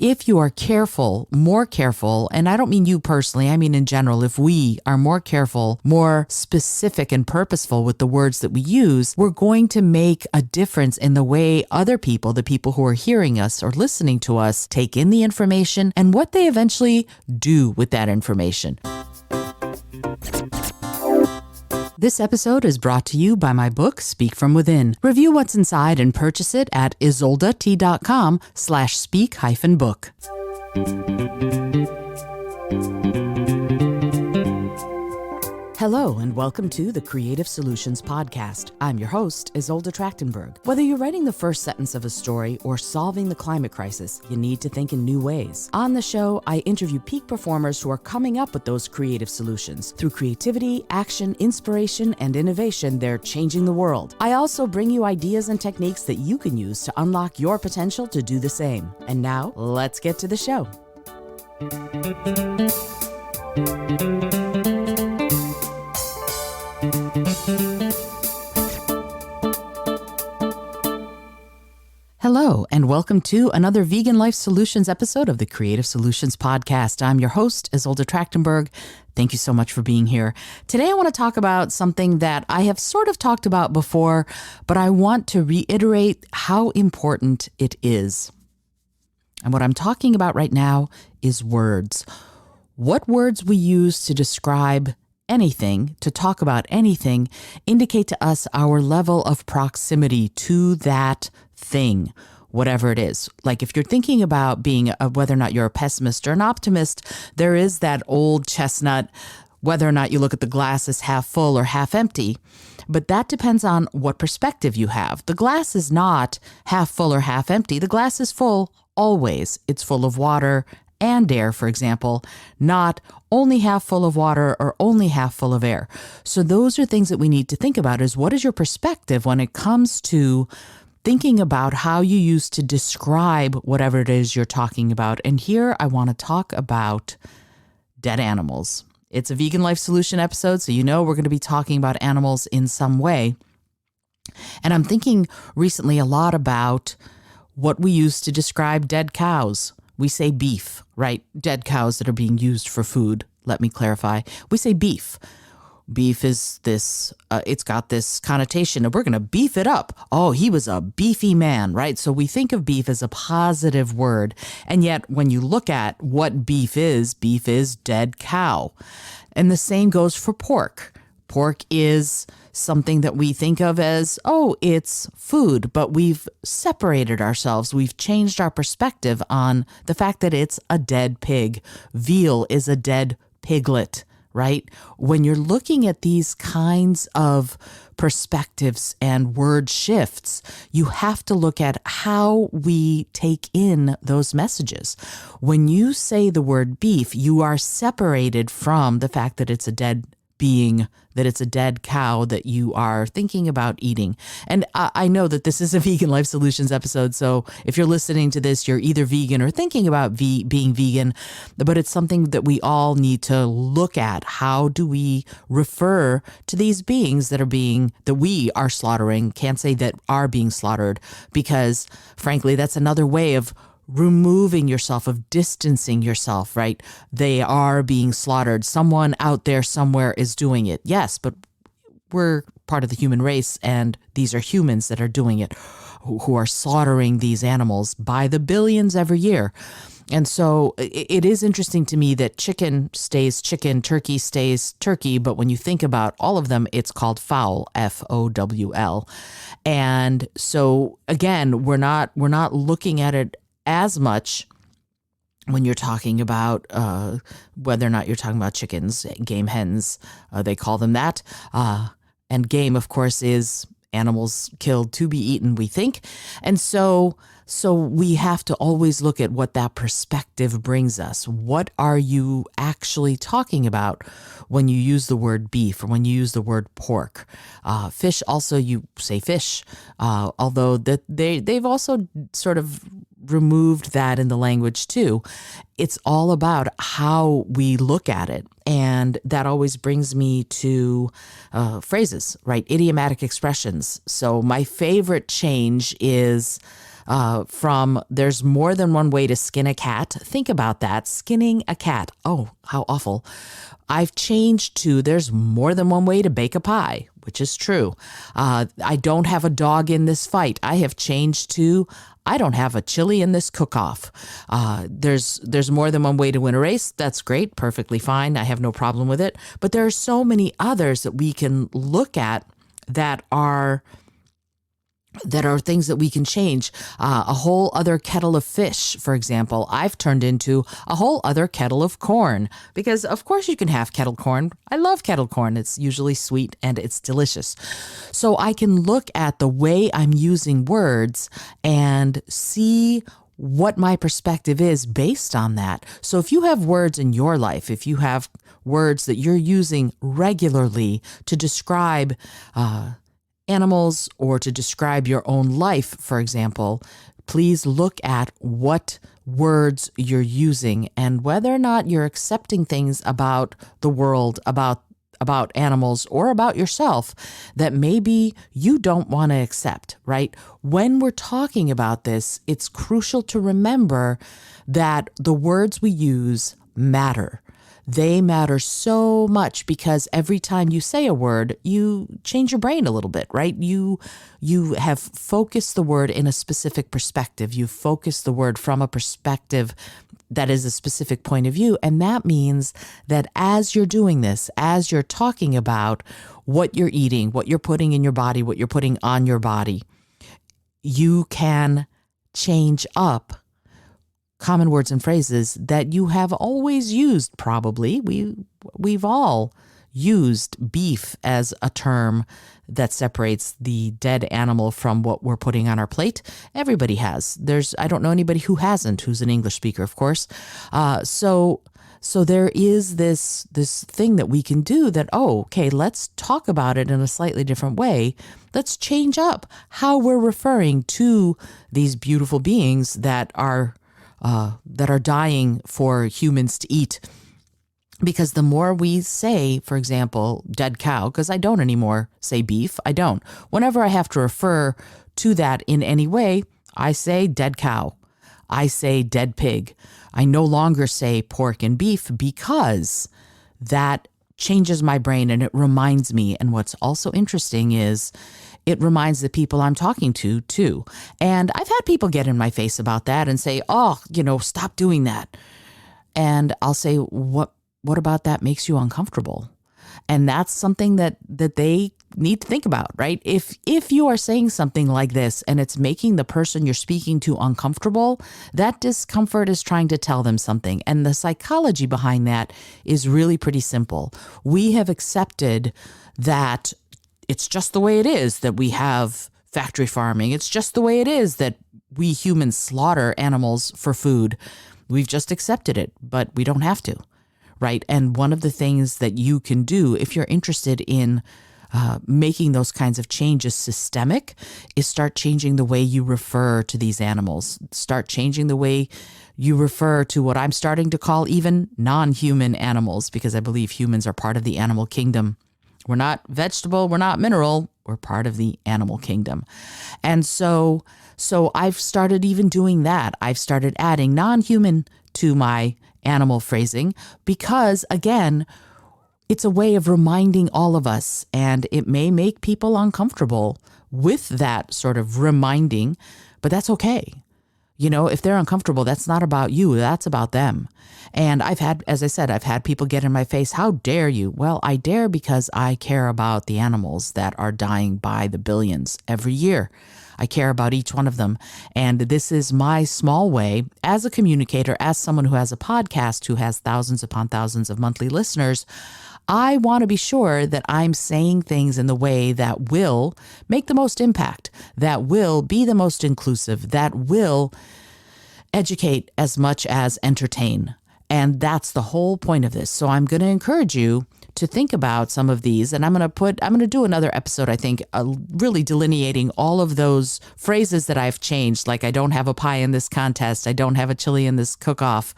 if you are careful, more careful, and I don't mean you personally, I mean in general, if we are more careful, more specific and purposeful with the words that we use, we're going to make a difference in the way other people, the people who are hearing us or listening to us, take in the information and what they eventually do with that information. This episode is brought to you by my book, Speak From Within. Review what's inside and purchase it at izoldat.com/speak-book. Hello and welcome to the Creative Solutions Podcast. I'm your host, Izolda Trachtenberg. Whether you're writing the first sentence of a story or solving the climate crisis, you need to think in new ways. On the show, I interview peak performers who are coming up with those creative solutions. Through creativity, action, inspiration, and innovation, they're changing the world. I also bring you ideas and techniques that you can use to unlock your potential to do the same. And now, let's get to the show. Hello, and welcome to another Vegan Life Solutions episode of the Creative Solutions Podcast. I'm your host, Izolda Trachtenberg. Thank you so much for being here. Today, I want to talk about something that I have sort of talked about before, but I want to reiterate how important it is. And what I'm talking about right now is words. What words we use to describe anything, to talk about anything, indicate to us our level of proximity to that thing, whatever it is. Like if you're thinking about being whether or not you're a pessimist or an optimist, there is that old chestnut, whether or not you look at the glass as half full or half empty. But that depends on what perspective you have. The glass is not half full or half empty. The glass is full always. It's full of water and air, for example, not only half full of water or only half full of air. So those are things that we need to think about is what is your perspective when it comes to thinking about how you use to describe whatever it is you're talking about. And here I want to talk about dead animals. It's a Vegan Life Solution episode, so you know we're going to be talking about animals in some way. And I'm thinking recently a lot about what we use to describe dead cows. We say beef, right? Dead cows that are being used for food. Let me clarify. We say beef. Beef is this, it's got this connotation of we're going to beef it up. Oh, he was a beefy man, right? So we think of beef as a positive word. And yet when you look at what beef is dead cow. And the same goes for pork. Pork is something that we think of as, oh, it's food, but we've separated ourselves. We've changed our perspective on the fact that it's a dead pig. Veal is a dead piglet, right? When you're looking at these kinds of perspectives and word shifts, you have to look at how we take in those messages. When you say the word beef, you are separated from the fact that it's a dead being, that it's a dead cow that you are thinking about eating. And I know that this is a Vegan Life Solutions episode, so if you're listening to this, you're either vegan or thinking about being vegan, but it's something that we all need to look at. How do we refer to these beings that we are slaughtering? Can't say that are being slaughtered, because frankly, that's another way of removing yourself, of distancing yourself, right? They are being slaughtered. Someone out there somewhere is doing it. Yes, but we're part of the human race, and these are humans that are doing it, who are slaughtering these animals by the billions every year. And so it is interesting to me that chicken stays chicken, turkey stays turkey, but when you think about all of them, it's called fowl, F-O-W-L. And so again, we're not looking at it as much when you're talking about whether or not you're talking about chickens, game hens, they call them that. And game, of course, is animals killed to be eaten, we think. And so we have to always look at what that perspective brings us. What are you actually talking about when you use the word beef or when you use the word pork? Fish, also you say fish, although they've also sort of removed that in the language too. It's all about how we look at it. And that always brings me to phrases, right? Idiomatic expressions. So my favorite change is from there's more than one way to skin a cat. Think about that. Skinning a cat. Oh, how awful. I've changed to there's more than one way to bake a pie, which is true. I don't have a dog in this fight. I have changed to I don't have a chili in this cook-off. There's more than one way to win a race. That's great. Perfectly fine. I have no problem with it. But there are so many others that we can look at that are things that we can change. A whole other kettle of fish, for example, I've turned into a whole other kettle of corn because of course you can have kettle corn. I love kettle corn. It's usually sweet and it's delicious. So I can look at the way I'm using words and see what my perspective is based on that. So if you have words in your life, if you have words that you're using regularly to describe animals or to describe your own life, for example, please look at what words you're using and whether or not you're accepting things about the world, about animals or about yourself that maybe you don't want to accept, right? When we're talking about this, it's crucial to remember that the words we use matter. They matter so much because every time you say a word, you change your brain a little bit, right? You have focused the word in a specific perspective. You focus the word from a perspective that is a specific point of view. And that means that as you're doing this, as you're talking about what you're eating, what you're putting in your body, what you're putting on your body, you can change up common words and phrases that you have always used, probably. We've all used beef as a term that separates the dead animal from what we're putting on our plate. Everybody has. I don't know anybody who hasn't, who's an English speaker, of course. So there is this thing that we can do that, okay, let's talk about it in a slightly different way. Let's change up how we're referring to these beautiful beings that are dying for humans to eat. Because the more we say, for example, dead cow, because I don't anymore say beef, I don't. Whenever I have to refer to that in any way, I say dead cow. I say dead pig. I no longer say pork and beef because that changes my brain and it reminds me. And what's also interesting is it reminds the people I'm talking to too. And I've had people get in my face about that and say, stop doing that. And I'll say, what about that makes you uncomfortable? And that's something that they need to think about, right? If you are saying something like this and it's making the person you're speaking to uncomfortable, that discomfort is trying to tell them something. And the psychology behind that is really pretty simple. We have accepted that it's just the way it is that we have factory farming. It's just the way it is that we humans slaughter animals for food. We've just accepted it, but we don't have to, right? And one of the things that you can do if you're interested in making those kinds of changes systemic is start changing the way you refer to these animals. Start changing the way you refer to what I'm starting to call even non-human animals, because I believe humans are part of the animal kingdom. We're not vegetable, we're not mineral, we're part of the animal kingdom. And so I've started even doing that. I've started adding non-human to my animal phrasing because, again, it's a way of reminding all of us, and it may make people uncomfortable with that sort of reminding, but that's okay. If they're uncomfortable, that's not about you, that's about them. And I've had people get in my face, how dare you? Well, I dare because I care about the animals that are dying by the billions every year. I care about each one of them. And this is my small way as a communicator, as someone who has a podcast, who has thousands upon thousands of monthly listeners. I want to be sure that I'm saying things in the way that will make the most impact, that will be the most inclusive, that will educate as much as entertain. And that's the whole point of this. So I'm going to encourage you to think about some of these, and I'm going to do another episode, I think, really delineating all of those phrases that I've changed, like I don't have a pie in this contest, I don't have a chili in this cook-off,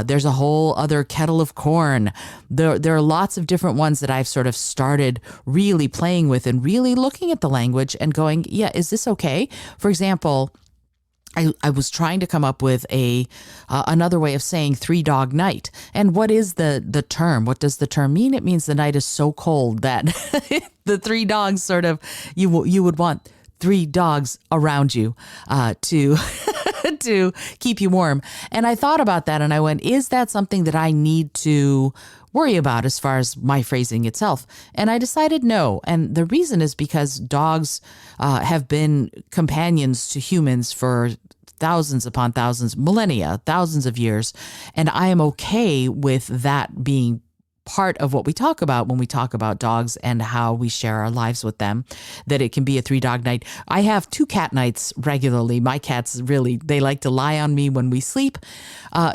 there's a whole other kettle of corn. There are lots of different ones that I've sort of started really playing with and really looking at the language and going, yeah, is this okay? For example, I was trying to come up with another way of saying 3-dog night. And what is the term? What does the term mean? It means the night is so cold that the 3 dogs sort of, you would want 3 dogs around you to to keep you warm. And I thought about that and I went, is that something that I need to worry about as far as my phrasing itself? And I decided no. And the reason is because dogs have been companions to humans for thousands upon thousands, millennia, thousands of years. And I am okay with that being part of what we talk about when we talk about dogs and how we share our lives with them, that it can be a 3-dog night. I have 2 cat nights regularly. My cats really, they like to lie on me when we sleep,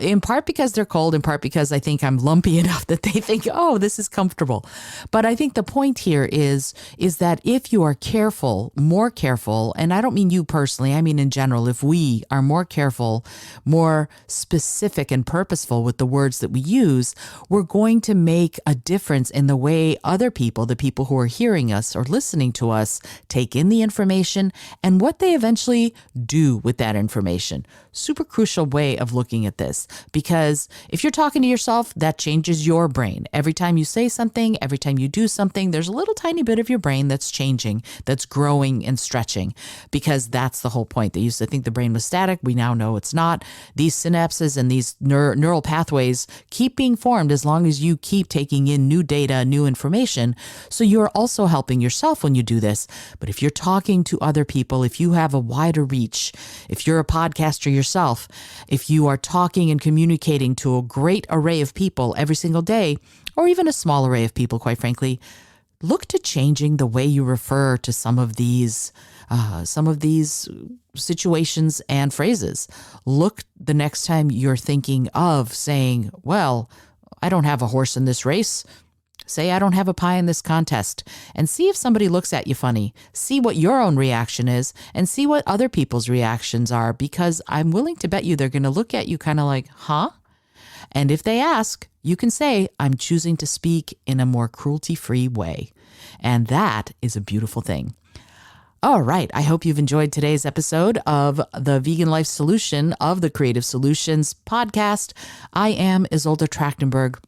in part because they're cold, in part because I think I'm lumpy enough that they think, oh, this is comfortable. But I think the point here is that if you are careful, more careful, and I don't mean you personally, I mean in general, if we are more careful, more specific and purposeful with the words that we use, we're going to make a difference in the way other people, the people who are hearing us or listening to us, take in the information and what they eventually do with that information. Super crucial way of looking at this, because if you're talking to yourself, that changes your brain. Every time you say something, every time you do something, there's a little tiny bit of your brain that's changing, that's growing and stretching, because that's the whole point. They used to think the brain was static. We now know it's not. These synapses and these neural pathways keep being formed as long as you keep taking in new data, new information. So you're also helping yourself when you do this. But if you're talking to other people, if you have a wider reach, if you're a podcaster yourself, if you are talking and communicating to a great array of people every single day, or even a small array of people, quite frankly, look to changing the way you refer to some of these situations and phrases. Look the next time you're thinking of saying, well, I don't have a horse in this race. Say, I don't have a pie in this contest, and see if somebody looks at you funny. See what your own reaction is and see what other people's reactions are, because I'm willing to bet you they're going to look at you kind of like, huh? And if they ask, you can say, I'm choosing to speak in a more cruelty-free way. And that is a beautiful thing. All right. I hope you've enjoyed today's episode of the Vegan Life Solution of the Creative Solutions podcast. I am Isolde Trachtenberg,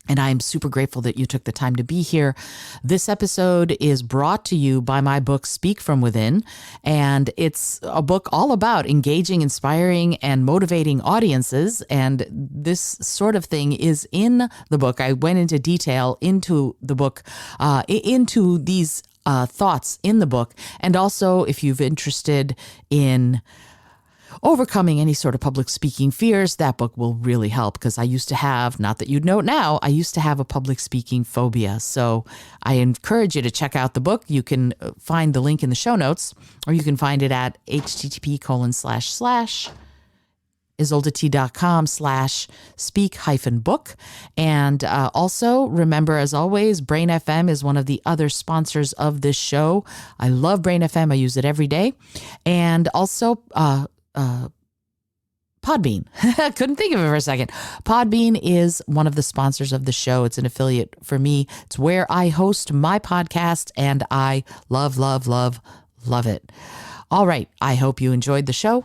and I'm super grateful that you took the time to be here. This episode is brought to you by my book, Speak From Within, and it's a book all about engaging, inspiring, and motivating audiences. And this sort of thing is in the book. I went into detail into the book, into these thoughts in the book. And also, if you've interested in overcoming any sort of public speaking fears, that book will really help, because I used to have, not that you'd know it now, I used to have a public speaking phobia. So I encourage you to check out the book. You can find the link in the show notes, or you can find it at http://isoldet.com/speak-book. And also remember, as always, Brain FM is one of the other sponsors of this show. I love Brain FM. I use it every day. And also Podbean. Couldn't think of it for a second. Podbean is one of the sponsors of the show. It's an affiliate for me. It's where I host my podcast, and I love, love, love, love it. All right. I hope you enjoyed the show.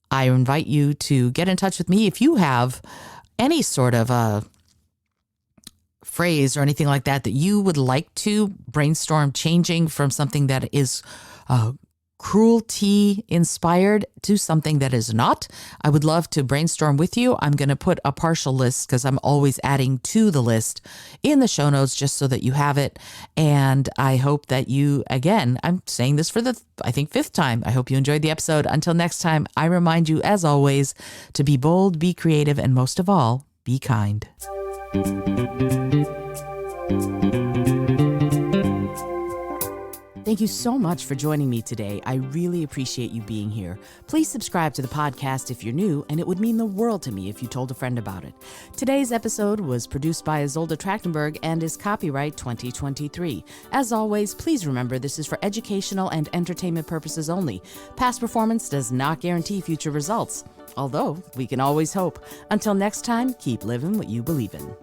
I invite you to get in touch with me if you have any sort of a phrase or anything like that that you would like to brainstorm changing from something that is cruelty inspired to something that is not. I would love to brainstorm with you. I'm going to put a partial list, because I'm always adding to the list, in the show notes, just so that you have it. And I hope that you, again, I'm saying this for the, I think, 5th time. I hope you enjoyed the episode. Until next time, I remind you, as always, to be bold, be creative, and most of all, be kind. Thank you so much for joining me today. I really appreciate you being here. Please subscribe to the podcast if you're new, and it would mean the world to me if you told a friend about it. Today's episode was produced by Isolde Trachtenberg and is copyright 2023. As always, please remember this is for educational and entertainment purposes only. Past performance does not guarantee future results, although we can always hope. Until next time, keep living what you believe in.